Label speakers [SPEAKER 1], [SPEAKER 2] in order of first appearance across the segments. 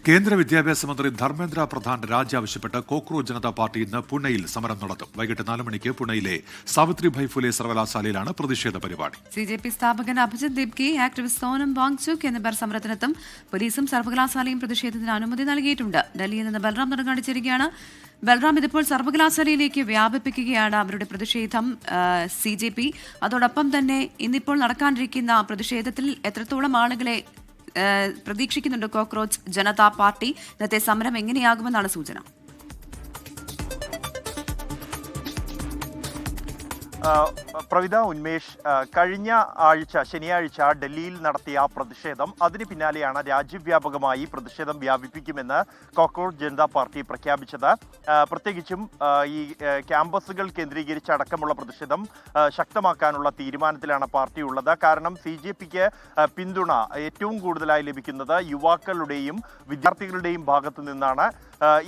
[SPEAKER 1] കേന്ദ്ര വിദ്യാഭ്യാസ മന്ത്രി ധർമ്മേന്ദ്ര പ്രധാൻ രാജി ആവശ്യപ്പെട്ട് കോക്രോച്ച് ജനതാ പാർട്ടി ഇന്ന് പുണെയിൽ സമരം നടത്തും. വൈകിട്ട് 4 മണിക്ക് പുണെയിലെ സാവിത്രിഭായ് ഫുലെ സർവകലാശാലയിലാണ് പ്രതിഷേധ പരിപാടി.
[SPEAKER 2] സിജെപി സ്ഥാപകൻ അഭിജിത് ദീപ്കി, ആക്ടിവിസ്റ്റ് സോനം വാങ്ചുക് എന്നിവർ സമരത്തിനെത്തും. പോലീസും സർവകലാശാലയും പ്രതിഷേധത്തിന് അനുമതി നൽകിയിട്ടുണ്ട്. ഡൽഹിയിൽ നിന്ന് ബൽറാം നടക്കാണിച്ചിരിക്കുകയാണ്. ബൽറാം, ഇതിപ്പോൾ സർവകലാശാലയിലേക്ക് വ്യാപിപ്പിക്കുകയാണ് അവരുടെ പ്രതിഷേധം സിജെപി. അതോടൊപ്പം തന്നെ ഇന്നിപ്പോൾ നടക്കാനിരിക്കുന്ന പ്രതിഷേധത്തിൽ എത്രത്തോളം ആളുകളെ പ്രതീക്ഷിക്കുന്നുണ്ട് കോക്രോച്ച് ജനതാ പാർട്ടി? ഇന്നത്തെ സമരം എങ്ങനെയാകുമെന്നാണ് സൂചന?
[SPEAKER 3] പ്രവിത, ഉന്മേഷ്, കഴിഞ്ഞ ആഴ്ച ശനിയാഴ്ച ഡൽഹിയിൽ നടത്തിയ പ്രതിഷേധം, അതിന് പിന്നാലെയാണ് രാജ്യവ്യാപകമായി പ്രതിഷേധം വ്യാപിപ്പിക്കുമെന്ന് കോക്രോച്ച് ജനതാ പാർട്ടി പ്രഖ്യാപിച്ചത്. പ്രത്യേകിച്ചും ഈ ക്യാമ്പസുകൾ കേന്ദ്രീകരിച്ച് അടക്കമുള്ള പ്രതിഷേധം ശക്തമാക്കാനുള്ള തീരുമാനത്തിലാണ് പാർട്ടി ഉള്ളത്. കാരണം CJPക്ക് പിന്തുണ ഏറ്റവും കൂടുതലായി ലഭിക്കുന്നത് യുവാക്കളുടെയും വിദ്യാർത്ഥികളുടെയും ഭാഗത്തു നിന്നാണ്.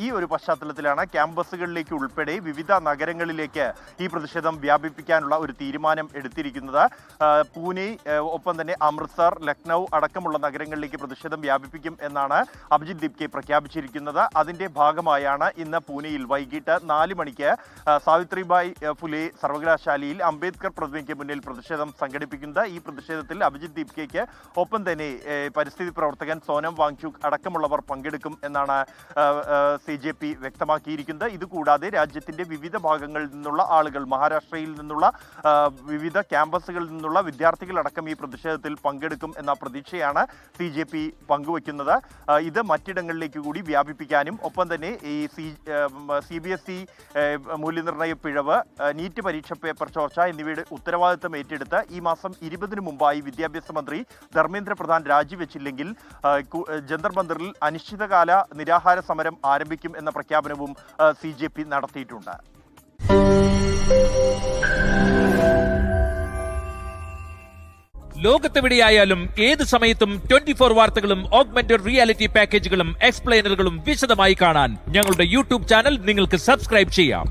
[SPEAKER 3] ഈ ഒരു പശ്ചാത്തലത്തിലാണ് ക്യാമ്പസുകളിലേക്ക് ഉൾപ്പെടെ വിവിധ നഗരങ്ങളിലേക്ക് ഈ പ്രതിഷേധം വ്യാപിപ്പിക്കാനുള്ള ഒരു തീരുമാനം എടുത്തിരിക്കുന്നത്. പൂനെ, ഒപ്പം തന്നെ അമൃത്സർ, ലക്നൗ അടക്കമുള്ള നഗരങ്ങളിലേക്ക് പ്രതിഷേധം വ്യാപിപ്പിക്കും എന്നാണ് അഭിജിത് ദീപ്കെ പ്രഖ്യാപിച്ചിരിക്കുന്നത്. അതിന്റെ ഭാഗമായാണ് ഇന്ന് പൂനെയിൽ വൈകിട്ട് 4 മണിക്ക് സാവിത്രിഭായ് ഫുലെ സർവകലാശാലയിൽ അംബേദ്കർ പ്രതിമയ്ക്ക് മുന്നിൽ പ്രതിഷേധം സംഘടിപ്പിക്കുന്നത്. ഈ പ്രതിഷേധത്തിൽ അഭിജിത് ദീപ്കയ്ക്ക് ഒപ്പം തന്നെ പരിസ്ഥിതി പ്രവർത്തകൻ സോനം വാങ്ചുക് അടക്കമുള്ളവർ പങ്കെടുക്കും എന്നാണ് CJP വ്യക്തമാക്കിയിരിക്കുന്നത്. ഇതുകൂടാതെ രാജ്യത്തിന്റെ വിവിധ ഭാഗങ്ങളിൽ നിന്നുള്ള ആളുകൾ, മഹാരാഷ്ട്രയിൽ നിന്നുള്ള വിവിധ ക്യാമ്പസുകളിൽ നിന്നുള്ള വിദ്യാർത്ഥികളടക്കം ഈ പ്രതിഷേധത്തിൽ പങ്കെടുക്കും എന്ന പ്രതീക്ഷയാണ് CJP പങ്കുവയ്ക്കുന്നത്. ഇത് മറ്റിടങ്ങളിലേക്ക് കൂടി വ്യാപിപ്പിക്കാനും ഒപ്പം തന്നെ ഈ CBSE മൂല്യനിർണ്ണയ പിഴവ്, നീറ്റ് പരീക്ഷ പേപ്പർ ചോർച്ച എന്നിവയുടെ ഉത്തരവാദിത്തം ഏറ്റെടുത്ത് ഈ മാസം 20-ന് മുമ്പായി വിദ്യാഭ്യാസ മന്ത്രി ധർമ്മേന്ദ്ര പ്രധാൻ രാജിവെച്ചില്ലെങ്കിൽ ജന്തർ മന്ദിറിൽ അനിശ്ചിതകാല നിരാഹാര സമരം ആരംഭിക്കും എന്ന പ്രഖ്യാപനവും CJP നടത്തിയിട്ടുണ്ട്.
[SPEAKER 4] ലോകത്തെവിടെയായാലും ഏത് സമയത്തും 24 വാർത്തകളും ഓഗ്മെന്റഡ് റിയാലിറ്റി പാക്കേജുകളും എക്സ്പ്ലെയിനറുകളും വിശദമായി കാണാൻ ഞങ്ങളുടെ YouTube ചാനൽ നിങ്ങൾക്ക് സബ്സ്ക്രൈബ് ചെയ്യാം.